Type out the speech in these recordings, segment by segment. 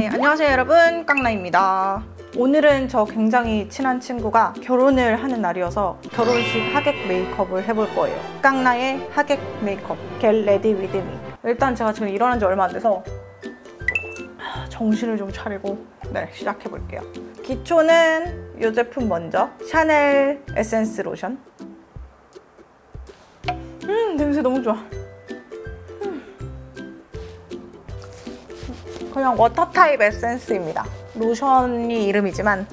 네, 안녕하세요 여러분, 깡나입니다. 오늘은 저 굉장히 친한 친구가 결혼을 하는 날이어서 결혼식 하객 메이크업을 해볼 거예요. 깡나의 하객 메이크업, Get Ready With Me. 일단 제가 지금 일어난 지 얼마 안 돼서 정신을 좀 차리고 시작해 볼게요. 기초는 이 제품 먼저, 샤넬 에센스 로션. 냄새 너무 좋아. 그냥 워터 타입 에센스입니다. 로션이 이름이지만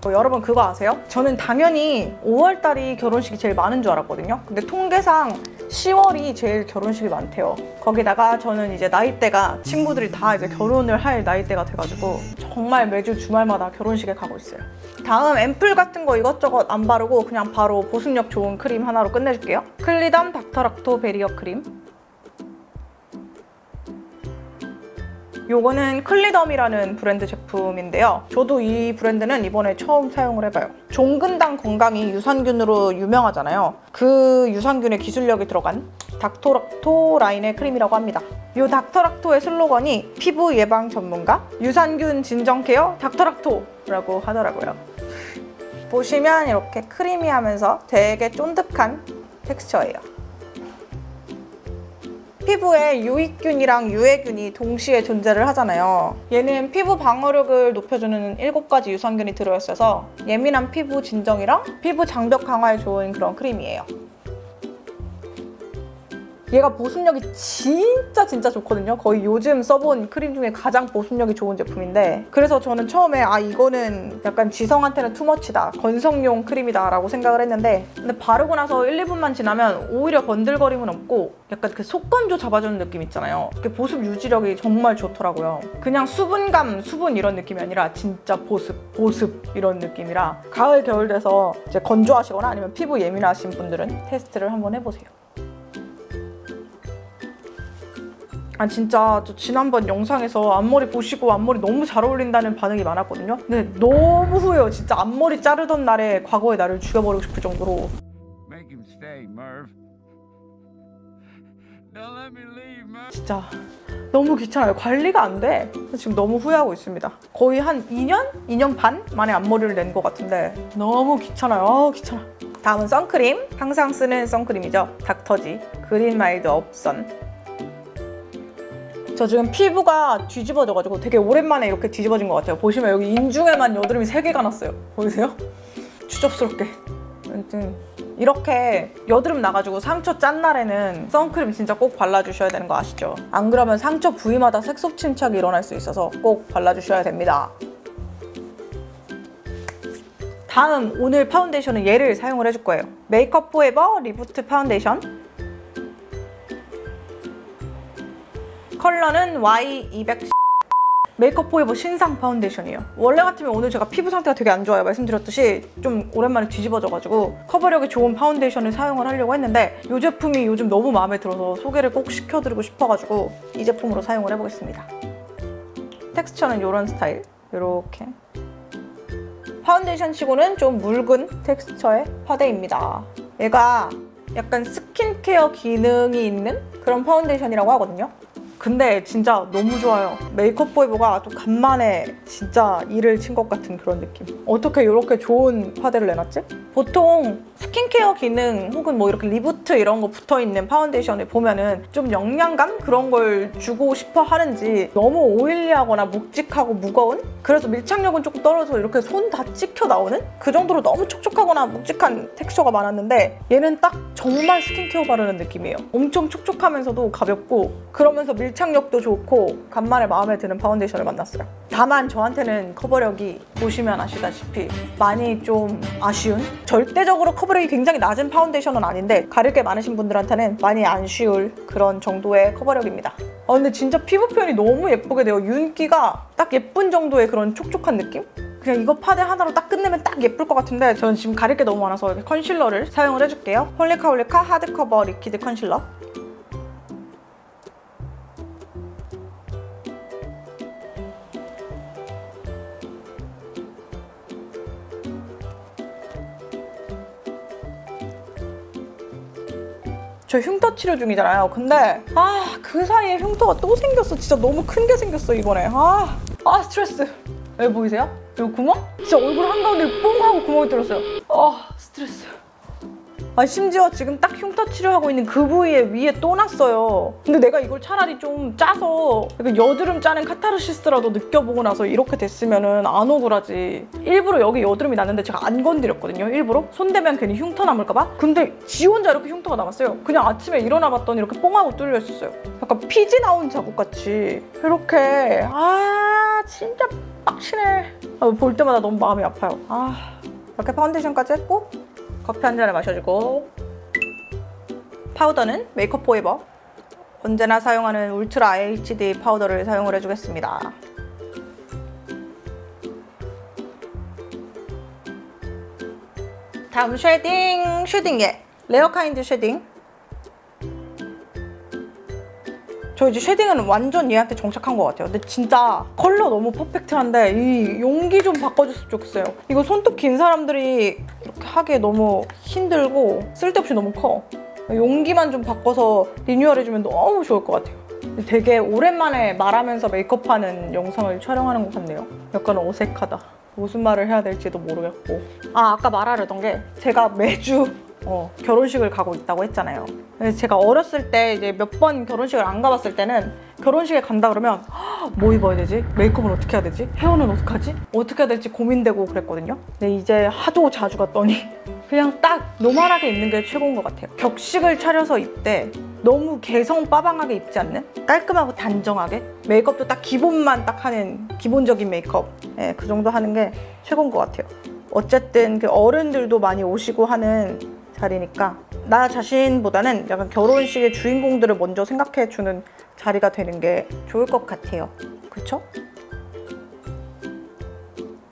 여러분 그거 아세요? 저는 당연히 5월달이 결혼식이 제일 많은 줄 알았거든요. 근데 통계상 10월이 제일 결혼식이 많대요. 거기다가 저는 이제 나이대가 친구들이 다 이제 결혼을 할 나이대가 돼가지고 정말 매주 주말마다 결혼식에 가고 있어요. 다음 앰플 같은 거 이것저것 안 바르고 그냥 바로 보습력 좋은 크림 하나로 끝내줄게요. 클리덤 닥터락토 베리어 크림. 요거는 클리덤이라는 브랜드 제품인데요. 저도 이 브랜드는 이번에 처음 사용을 해봐요. 종근당 건강이 유산균으로 유명하잖아요. 그 유산균의 기술력이 들어간 닥터락토 라인의 크림이라고 합니다. 이 닥터락토의 슬로건이 피부 예방 전문가 유산균 진정 케어 닥터락토라고 하더라고요. 보시면 이렇게 크리미하면서 되게 쫀득한 텍스처예요. 피부에 유익균이랑 유해균이 동시에 존재를 하잖아요. 얘는 피부 방어력을 높여주는 7가지 유산균이 들어있어서 예민한 피부 진정이랑 피부 장벽 강화에 좋은 그런 크림이에요. 얘가 보습력이 진짜 좋거든요. 거의 요즘 써본 크림 중에 가장 보습력이 좋은 제품인데, 그래서 저는 처음에 이거는 약간 지성한테는 투머치다, 건성용 크림이다 라고 생각을 했는데, 근데 바르고 나서 1, 2분만 지나면 오히려 번들거림은 없고 약간 그 속건조 잡아주는 느낌 있잖아요. 그 보습 유지력이 정말 좋더라고요. 그냥 수분감, 수분 이런 느낌이 아니라 진짜 보습 이런 느낌이라 가을, 겨울 돼서 이제 건조하시거나 아니면 피부 예민하신 분들은 테스트를 한번 해보세요. 진짜 저 지난번 영상에서 앞머리 보시고 앞머리 너무 잘 어울린다는 반응이 많았거든요. 근데 너무 후회해요. 진짜 앞머리 자르던 날에 과거의 나를 죽여버리고 싶을 정도로. 진짜 너무 귀찮아요. 관리가 안 돼. 지금 너무 후회하고 있습니다. 거의 한 2년 반 만에 앞머리를 낸 것 같은데 너무 귀찮아요. 귀찮아. 다음은 선크림. 항상 쓰는 선크림이죠. 닥터지 그린 마일드 업선. 저 지금 피부가 뒤집어져가지고 되게 오랜만에 이렇게 뒤집어진 것 같아요. 보시면 여기 인중에만 여드름이 3개가 났어요. 보이세요? 추접스럽게. 아무튼 이렇게 여드름 나가지고 상처 짠 날에는 선크림 진짜 꼭 발라주셔야 되는 거 아시죠? 안 그러면 상처 부위마다 색소 침착이 일어날 수 있어서 꼭 발라주셔야 됩니다. 다음 오늘 파운데이션은 얘를 사용을 해줄 거예요. 메이크업 포에버 리부트 파운데이션. 컬러는 Y210. 메이크업 포에버 신상 파운데이션이에요. 원래 같으면 오늘 제가 피부 상태가 되게 안 좋아요. 말씀드렸듯이 좀 오랜만에 뒤집어져가지고 커버력이 좋은 파운데이션을 사용을 하려고 했는데 이 제품이 요즘 너무 마음에 들어서 소개를 꼭 시켜드리고 싶어가지고 이 제품으로 사용을 해보겠습니다. 텍스처는 이런 스타일. 이렇게 파운데이션 치고는 좀 묽은 텍스처의 파데입니다. 얘가 약간 스킨케어 기능이 있는 그런 파운데이션이라고 하거든요. 근데 진짜 너무 좋아요. 메이크업 포에버가 좀 간만에 진짜 일을 친 것 같은 그런 느낌. 어떻게 이렇게 좋은 파데를 내놨지? 보통 스킨케어 기능 혹은 뭐 이렇게 리부트 이런 거 붙어있는 파운데이션을 보면은 좀 영양감? 그런 걸 주고 싶어 하는지 너무 오일리하거나 묵직하고 무거운? 그래서 밀착력은 조금 떨어져서 이렇게 손 다 찍혀 나오는? 그 정도로 너무 촉촉하거나 묵직한 텍스처가 많았는데 얘는 딱 정말 스킨케어 바르는 느낌이에요. 엄청 촉촉하면서도 가볍고 그러면서 밀착력도 좋고 간만에 마음에 드는 파운데이션을 만났어요. 다만 저한테는 커버력이 보시면 아시다시피 많이 좀 아쉬운? 절대적으로 커버력이 굉장히 낮은 파운데이션은 아닌데 가릴 게 많으신 분들한테는 많이 안 쉬울 그런 정도의 커버력입니다. 근데 진짜 피부 표현이 너무 예쁘게 돼요. 윤기가 딱 예쁜 정도의 그런 촉촉한 느낌? 그냥 이거 파데 하나로 딱 끝내면 딱 예쁠 것 같은데 저는 지금 가릴 게 너무 많아서 이렇게 컨실러를 사용을 해줄게요. 홀리카 하드커버 리퀴드 컨실러. 저 흉터 치료 중이잖아요. 근데 그 사이에 흉터가 또 생겼어. 진짜 너무 큰 게 생겼어 이번에. 스트레스. 여기 보이세요? 여기 구멍? 진짜 얼굴 한가운데 뽕 하고 구멍이 뚫렸어요. 스트레스. 심지어 지금 딱 흉터 치료하고 있는 그 부위에 위에 또 났어요. 근데 내가 이걸 차라리 좀 짜서 여드름 짜는 카타르시스라도 느껴보고 나서 이렇게 됐으면은 안 억울하지. 일부러 여기 여드름이 났는데 제가 안 건드렸거든요. 일부러. 손대면 괜히 흉터 남을까봐. 근데 지 혼자 이렇게 흉터가 남았어요. 그냥 아침에 일어나 봤더니 이렇게 뽕하고 뚫려 있었어요. 약간 피지 나온 자국같이. 이렇게. 진짜 빡치네. 볼 때마다 너무 마음이 아파요. 이렇게 파운데이션까지 했고 커피 한 잔을 마셔주고, 파우더는 메이크업 포에버 언제나 사용하는 울트라 HD 파우더를 사용을 해주겠습니다. 다음 쉐딩에 레어 카인드 쉐딩. 저 이제 쉐딩은 완전 얘한테 정착한 것 같아요. 근데 진짜 컬러 너무 퍼펙트한데 이 용기 좀 바꿔줬으면 좋겠어요. 이거 손톱 긴 사람들이 이렇게 하기에 너무 힘들고 쓸데없이 너무 커. 용기만 좀 바꿔서 리뉴얼해주면 너무 좋을 것 같아요. 되게 오랜만에 말하면서 메이크업하는 영상을 촬영하는 것 같네요. 약간 어색하다. 무슨 말을 해야 될지도 모르겠고. 아까 말하려던 게 제가 매주 결혼식을 가고 있다고 했잖아요. 제가 어렸을 때 이제 몇 번 결혼식을 안 가봤을 때는 결혼식에 간다 그러면 뭐 입어야 되지? 메이크업은 어떻게 해야 되지? 헤어는 어떡하지? 어떻게 해야 될지 고민되고 그랬거든요. 근데 이제 하도 자주 갔더니 그냥 딱 노멀하게 입는 게 최고인 것 같아요. 격식을 차려서 입되 너무 개성 빠방하게 입지 않는 깔끔하고 단정하게 메이크업도 딱 기본만 딱 하는 기본적인 메이크업, 그 정도 하는 게 최고인 것 같아요. 어쨌든 그 어른들도 많이 오시고 하는 자리니까 나 자신보다는 약간 결혼식의 주인공들을 먼저 생각해주는 자리가 되는 게 좋을 것 같아요. 그쵸?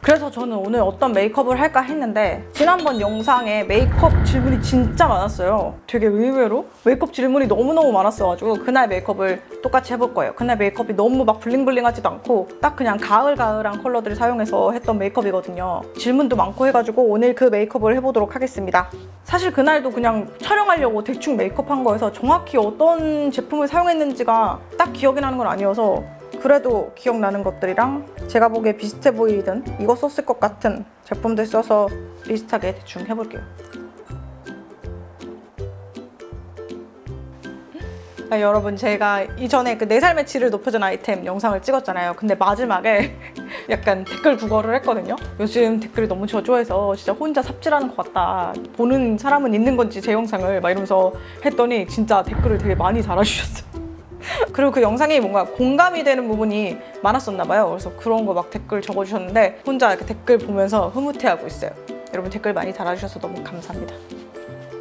그래서 저는 오늘 어떤 메이크업을 할까 했는데 지난번 영상에 메이크업 질문이 진짜 많았어요. 되게 의외로 메이크업 질문이 너무너무 많았어가지고 그날 메이크업을 똑같이 해볼 거예요. 그날 메이크업이 너무 막 블링블링하지도 않고 딱 그냥 가을가을한 컬러들을 사용해서 했던 메이크업이거든요. 질문도 많고 해가지고 오늘 그 메이크업을 해보도록 하겠습니다. 사실 그날도 그냥 촬영하려고 대충 메이크업 한 거여서 정확히 어떤 제품을 사용했는지가 딱 기억이 나는 건 아니어서 그래도 기억나는 것들이랑 제가 보기에 비슷해 보이던 이거 썼을 것 같은 제품들 써서 비슷하게 대충 해볼게요. 여러분, 제가 이전에 그 4살 매치를 높여준 아이템 영상을 찍었잖아요. 근데 마지막에 약간 댓글 국어를 했거든요. 요즘 댓글이 너무 저조해서 진짜 혼자 삽질하는 것 같다. 보는 사람은 있는 건지 제 영상을 막 이러면서 했더니 진짜 댓글을 되게 많이 달아주셨어요. 그리고 그 영상이 뭔가 공감이 되는 부분이 많았었나 봐요. 그래서 그런 거 막 댓글 적어주셨는데 혼자 이렇게 댓글 보면서 흐뭇해하고 있어요. 여러분 댓글 많이 달아주셔서 너무 감사합니다.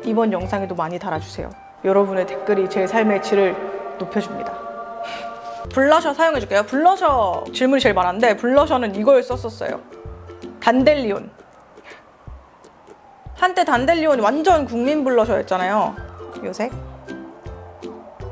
이번 영상에도 많이 달아주세요. 여러분의 댓글이 제 삶의 질을 높여줍니다. 블러셔 사용해줄게요. 블러셔 질문이 제일 많았는데 블러셔는 이걸 썼었어요. 단델리온. 한때 단델리온이 완전 국민 블러셔였잖아요. 요 색.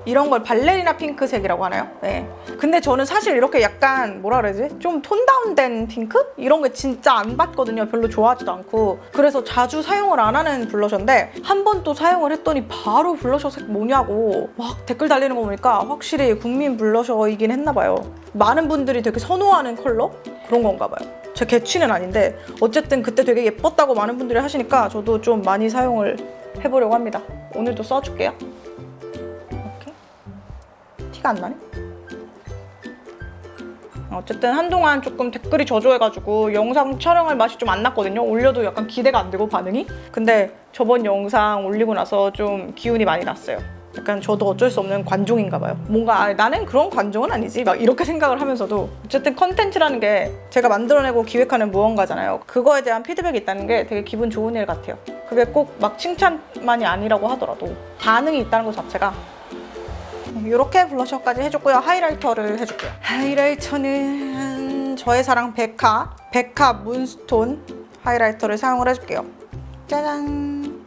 이런 걸 발레리나 핑크색이라고 하나요? 네. 근데 저는 사실 이렇게 약간 뭐라 그러지? 좀 톤 다운된 핑크? 이런 게 진짜 안 받거든요. 별로 좋아하지도 않고. 그래서 자주 사용을 안 하는 블러셔인데 한 번 또 사용을 했더니 바로 블러셔 색 뭐냐고 막 댓글 달리는 거 보니까 확실히 국민 블러셔이긴 했나 봐요. 많은 분들이 되게 선호하는 컬러? 그런 건가 봐요. 제 개취는 아닌데 어쨌든 그때 되게 예뻤다고 많은 분들이 하시니까 저도 좀 많이 사용을 해보려고 합니다. 오늘도 써줄게요. 티가 안 나네? 어쨌든 한동안 조금 댓글이 저조해가지고 영상 촬영할 맛이 좀 안 났거든요. 올려도 약간 기대가 안 되고 반응이. 근데 저번 영상 올리고 나서 좀 기운이 많이 났어요. 약간 저도 어쩔 수 없는 관종인가 봐요. 뭔가 나는 그런 관종은 아니지 막 이렇게 생각을 하면서도 어쨌든 컨텐츠라는 게 제가 만들어내고 기획하는 무언가잖아요. 그거에 대한 피드백이 있다는 게 되게 기분 좋은 일 같아요. 그게 꼭 막 칭찬만이 아니라고 하더라도 반응이 있다는 것 자체가. 이렇게 블러셔까지 해줬고요. 하이라이터를 해줄게요. 하이라이터는 저의 사랑 베카 문스톤 하이라이터를 사용을 해줄게요. 짜잔!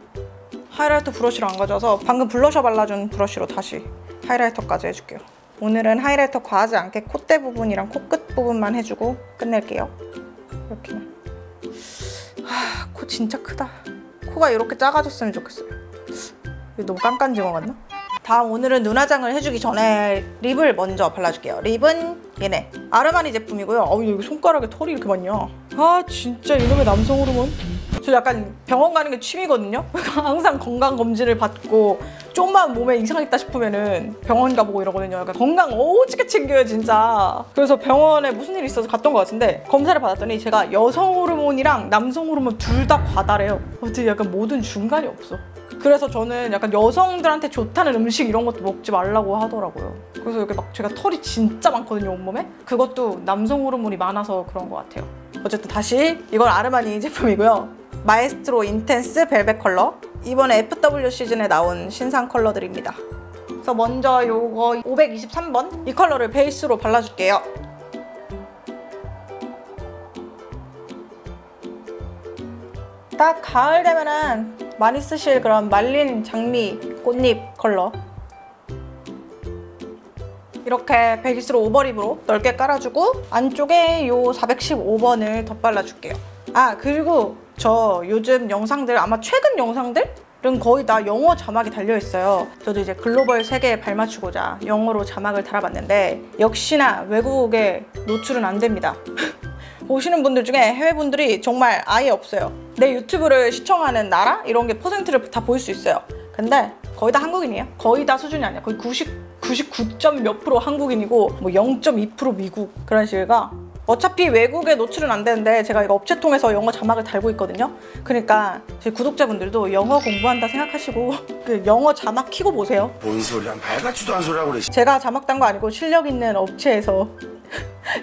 하이라이터 브러쉬를 안 가져와서 방금 블러셔 발라준 브러쉬로 다시 하이라이터까지 해줄게요. 오늘은 하이라이터 과하지 않게 콧대 부분이랑 코끝 부분만 해주고 끝낼게요. 이렇게만. 코 진짜 크다. 코가 이렇게 작아졌으면 좋겠어요. 너무 깐깐지거 같나? 다음 오늘은 눈화장을 해주기 전에 립을 먼저 발라줄게요. 립은 얘네 아르마니 제품이고요. 어우 여기 손가락에 털이 이렇게 많냐. 아 진짜 이놈의 남성 호르몬. 저 약간 병원 가는 게 취미거든요. 항상 건강검진을 받고 좀만 몸에 이상 있다 싶으면은 병원 가보고 이러거든요. 약간 건강 오지게 챙겨요 진짜. 그래서 병원에 무슨 일이 있어서 갔던 것 같은데 검사를 받았더니 제가 여성 호르몬이랑 남성 호르몬 둘 다 과다래요. 어떻게 약간 모든 중간이 없어. 그래서 저는 약간 여성들한테 좋다는 음식 이런 것도 먹지 말라고 하더라고요. 그래서 이렇게 막 제가 털이 진짜 많거든요 온몸에. 그것도 남성 호르몬이 많아서 그런 것 같아요. 어쨌든 다시 이건 아르마니 제품이고요. 마에스트로 인텐스 벨벳 컬러. 이번에 FW 시즌에 나온 신상 컬러들입니다. 그래서 먼저 요거 523번 이 컬러를 베이스로 발라줄게요. 딱 가을 되면은 많이 쓰실 그런 말린 장미 꽃잎 컬러. 이렇게 베이스로 오버립으로 넓게 깔아주고 안쪽에 요 415번을 덧발라줄게요. 아 그리고 저 요즘 영상들 아마 최근 영상들은 거의 다 영어 자막이 달려있어요. 저도 이제 글로벌 세계에 발맞추고자 영어로 자막을 달아봤는데 역시나 외국에 노출은 안 됩니다. 보시는 분들 중에 해외분들이 정말 아예 없어요. 내 유튜브를 시청하는 나라 이런 게 퍼센트를 다 보일 수 있어요. 근데 거의 다 한국인이에요. 거의 다 수준이 아니야. 거의 99점 몇 프로 한국인이고 뭐 0.2% 미국 그런 식이가. 어차피 외국에 노출은 안 되는데 제가 이거 업체 통해서 영어 자막을 달고 있거든요. 그러니까 제 구독자분들도 영어 공부한다 생각하시고 그 영어 자막 키고 보세요. 뭔 소리야? 말 같지도 않은 소리 하고 그래. 제가 자막 단 거 아니고 실력 있는 업체에서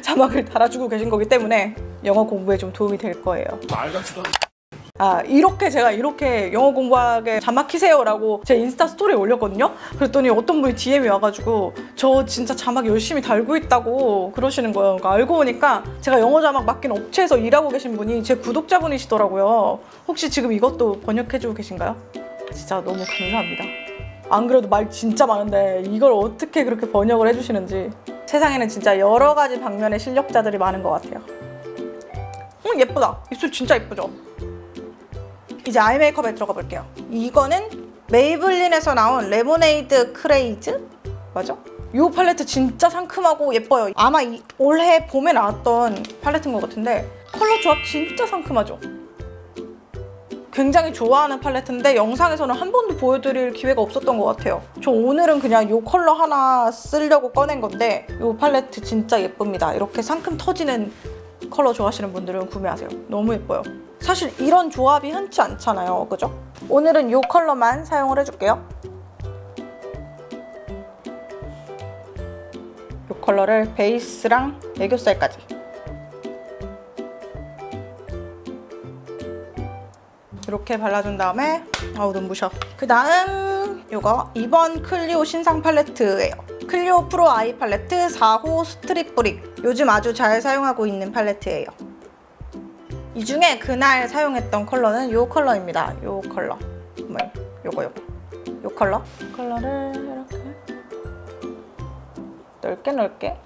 자막을 달아주고 계신 거기 때문에 영어 공부에 좀 도움이 될 거예요. 말 같지도 않은. 아 제가 이렇게 영어 공부하게 자막 키세요 라고 제 인스타 스토리에 올렸거든요. 그랬더니 어떤 분이 DM이 와가지고 저 진짜 자막 열심히 달고 있다고 그러시는 거예요. 그러니까 알고 보니까 제가 영어 자막 맡긴 업체에서 일하고 계신 분이 제 구독자분이시더라고요. 혹시 지금 이것도 번역해주고 계신가요? 진짜 너무 감사합니다. 안 그래도 말 진짜 많은데 이걸 어떻게 그렇게 번역을 해주시는지. 세상에는 진짜 여러 가지 방면의 실력자들이 많은 것 같아요. 예쁘다. 입술 진짜 예쁘죠? 이제 아이 메이크업에 들어가 볼게요. 이거는 메이블린에서 나온 레모네이드 크레이즈? 맞아? 이 팔레트 진짜 상큼하고 예뻐요. 아마 올해 봄에 나왔던 팔레트인 것 같은데 컬러 조합 진짜 상큼하죠? 굉장히 좋아하는 팔레트인데 영상에서는 한 번도 보여드릴 기회가 없었던 것 같아요. 저 오늘은 그냥 이 컬러 하나 쓰려고 꺼낸 건데 이 팔레트 진짜 예쁩니다. 이렇게 상큼 터지는 컬러 좋아하시는 분들은 구매하세요. 너무 예뻐요. 사실 이런 조합이 흔치 않잖아요. 그죠? 오늘은 이 컬러만 사용을 해줄게요. 이 컬러를 베이스랑 애교살까지 이렇게 발라준 다음에 아우 눈부셔. 그 다음 이거 이번 클리오 신상 팔레트예요. 클리오 프로 아이 팔레트 4호 스트립 브릭. 요즘 아주 잘 사용하고 있는 팔레트예요. 이 중에 그날 사용했던 컬러는 이 컬러입니다. 이 컬러. 요거. 이 컬러를 이렇게 넓게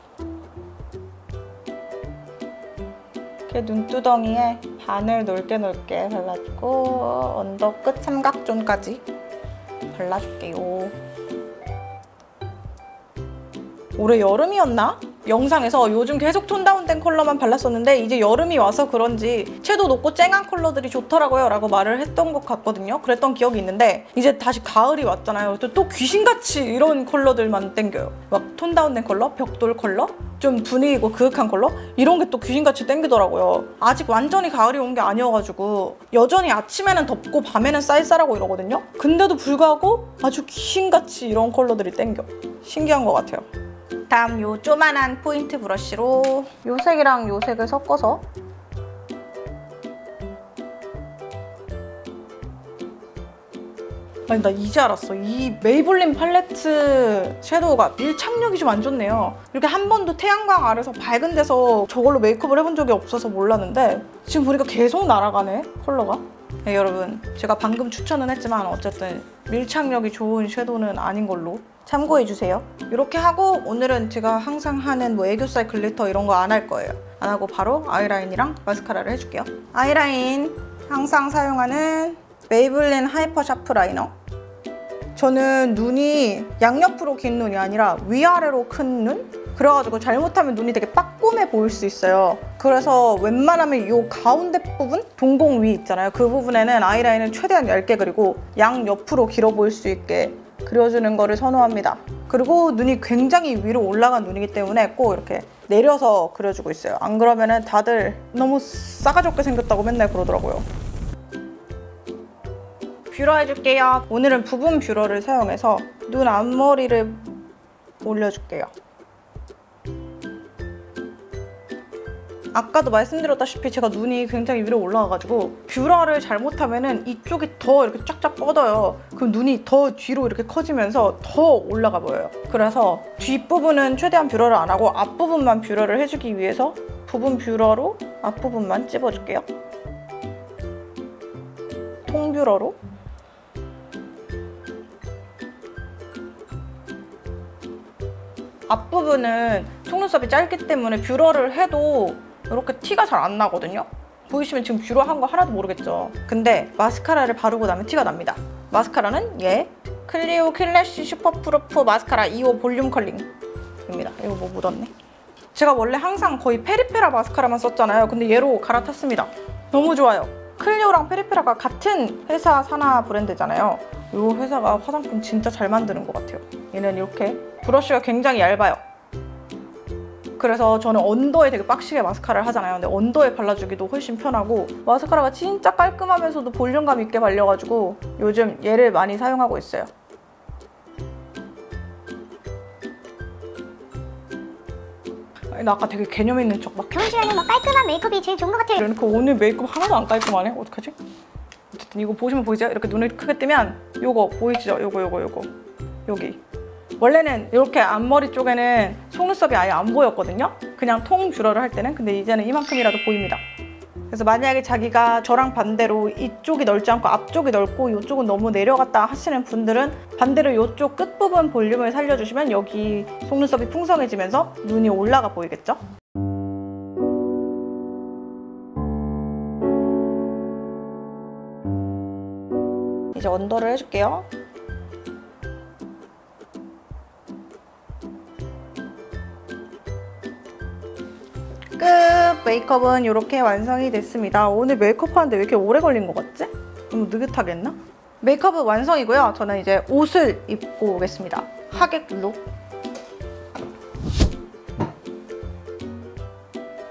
이렇게 눈두덩이에 반을 넓게 발라주고 언더 끝 삼각존까지 발라줄게요. 올해 여름이었나? 영상에서 요즘 계속 톤 다운된 컬러만 발랐었는데 이제 여름이 와서 그런지 채도 높고 쨍한 컬러들이 좋더라고요 라고 말을 했던 것 같거든요. 그랬던 기억이 있는데 이제 다시 가을이 왔잖아요. 또 귀신같이 이런 컬러들만 땡겨요. 막 톤 다운된 컬러, 벽돌 컬러, 좀 분위기고 그윽한 컬러 이런 게 또 귀신같이 땡기더라고요. 아직 완전히 가을이 온 게 아니어가지고 여전히 아침에는 덥고 밤에는 쌀쌀하고 이러거든요. 근데도 불구하고 아주 귀신같이 이런 컬러들이 땡겨. 신기한 것 같아요. 다음 요 조만한 포인트 브러쉬로 요 색이랑 요 색을 섞어서 아니 나 이제 알았어. 이 메이블린 팔레트 섀도우가 밀착력이 좀 안 좋네요. 이렇게 한 번도 태양광 아래서 밝은 데서 저걸로 메이크업을 해본 적이 없어서 몰랐는데 지금 보니까 계속 날아가네 컬러가. 네, 여러분 제가 방금 추천은 했지만 어쨌든 밀착력이 좋은 섀도우는 아닌 걸로 참고해주세요. 이렇게 하고 오늘은 제가 항상 하는 뭐 애교살 글리터 이런 거 안 할 거예요. 안 하고 바로 아이라인이랑 마스카라를 해줄게요. 아이라인 항상 사용하는 메이블린 하이퍼 샤프 라이너. 저는 눈이 양옆으로 긴 눈이 아니라 위아래로 큰 눈? 그래가지고 잘못하면 눈이 되게 빠꼼해 보일 수 있어요. 그래서 웬만하면 이 가운데 부분? 동공 위 있잖아요. 그 부분에는 아이라인을 최대한 얇게 그리고 양옆으로 길어 보일 수 있게 그려주는 거를 선호합니다. 그리고 눈이 굉장히 위로 올라간 눈이기 때문에 꼭 이렇게 내려서 그려주고 있어요. 안 그러면은 다들 너무 싸가지 없게 생겼다고 맨날 그러더라고요. 뷰러 해줄게요. 오늘은 부분 뷰러를 사용해서 눈 앞머리를 올려줄게요. 아까도 말씀드렸다시피 제가 눈이 굉장히 위로 올라가가지고 뷰러를 잘못하면은 이쪽이 더 이렇게 쫙쫙 뻗어요. 그럼 눈이 더 뒤로 이렇게 커지면서 더 올라가 보여요. 그래서 뒷부분은 최대한 뷰러를 안 하고 앞부분만 뷰러를 해주기 위해서 부분 뷰러로 앞부분만 찝어줄게요. 통 뷰러로. 앞부분은 속눈썹이 짧기 때문에 뷰러를 해도 이렇게 티가 잘 안 나거든요. 보이시면 지금 뷰러 한 거 하나도 모르겠죠. 근데 마스카라를 바르고 나면 티가 납니다. 마스카라는 클리오 킬래쉬 슈퍼프루프 마스카라 2호 볼륨 컬링입니다. 이거 뭐 묻었네. 제가 원래 항상 거의 페리페라 마스카라만 썼잖아요. 근데 얘로 갈아탔습니다. 너무 좋아요. 클리오랑 페리페라가 같은 회사 산하 브랜드잖아요. 이 회사가 화장품 진짜 잘 만드는 것 같아요. 얘는 이렇게 브러쉬가 굉장히 얇아요. 그래서 저는 언더에 되게 빡시게 마스카라를 하잖아요. 근데 언더에 발라주기도 훨씬 편하고 마스카라가 진짜 깔끔하면서도 볼륨감 있게 발려가지고 요즘 얘를 많이 사용하고 있어요. 나 아까 되게 개념 있는 척 막 평소에는 막 깔끔한 메이크업이 제일 좋은 것 같아요. 이러니까 오늘 메이크업 하나도 안 깔끔하네? 어떡하지? 어쨌든 이거 보시면 보이죠? 이렇게 눈을 크게 뜨면 요거 보이시죠? 요거 여기 원래는 이렇게 앞머리 쪽에는 속눈썹이 아예 안 보였거든요? 그냥 통 뷰러를 할 때는. 근데 이제는 이만큼이라도 보입니다. 그래서 만약에 자기가 저랑 반대로 이쪽이 넓지 않고 앞쪽이 넓고 이쪽은 너무 내려갔다 하시는 분들은 반대로 이쪽 끝부분 볼륨을 살려주시면 여기 속눈썹이 풍성해지면서 눈이 올라가 보이겠죠? 이제 언더를 해줄게요. 끝! 메이크업은 이렇게 완성이 됐습니다. 오늘 메이크업 하는데 왜 이렇게 오래 걸린 것 같지? 너무 느긋하겠나? 메이크업은 완성이고요. 저는 이제 옷을 입고 오겠습니다. 하객 룩.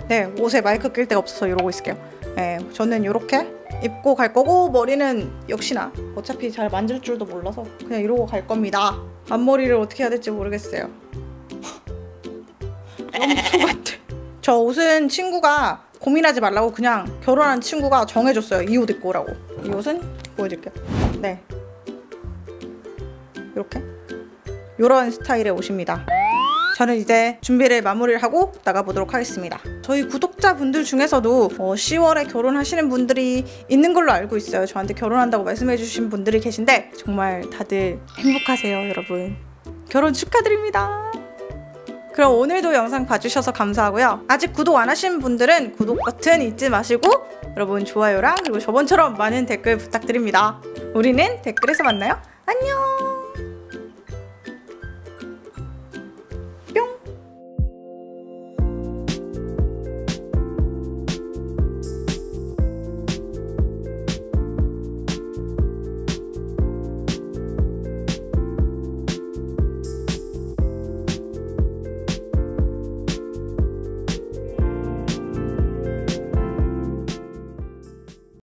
네, 옷에 마이크 낄 데가 없어서 이러고 있을게요. 네, 저는 이렇게 입고 갈 거고 머리는 역시나 어차피 잘 만질 줄도 몰라서 그냥 이러고 갈 겁니다. 앞머리를 어떻게 해야 될지 모르겠어요. 너무 무서운 것 같아. 저 옷은 친구가 고민하지 말라고 그냥 결혼한 친구가 정해줬어요. 이 옷 입고 오라고. 이 옷은 보여줄게요. 네, 이렇게 이런 스타일의 옷입니다. 저는 이제 준비를 마무리를 하고 나가보도록 하겠습니다. 저희 구독자분들 중에서도 10월에 결혼하시는 분들이 있는 걸로 알고 있어요. 저한테 결혼한다고 말씀해주신 분들이 계신데 정말 다들 행복하세요, 여러분. 결혼 축하드립니다. 그럼 오늘도 영상 봐주셔서 감사하고요. 아직 구독 안 하신 분들은 구독 버튼 잊지 마시고 여러분 좋아요랑 그리고 저번처럼 많은 댓글 부탁드립니다. 우리는 댓글에서 만나요. 안녕.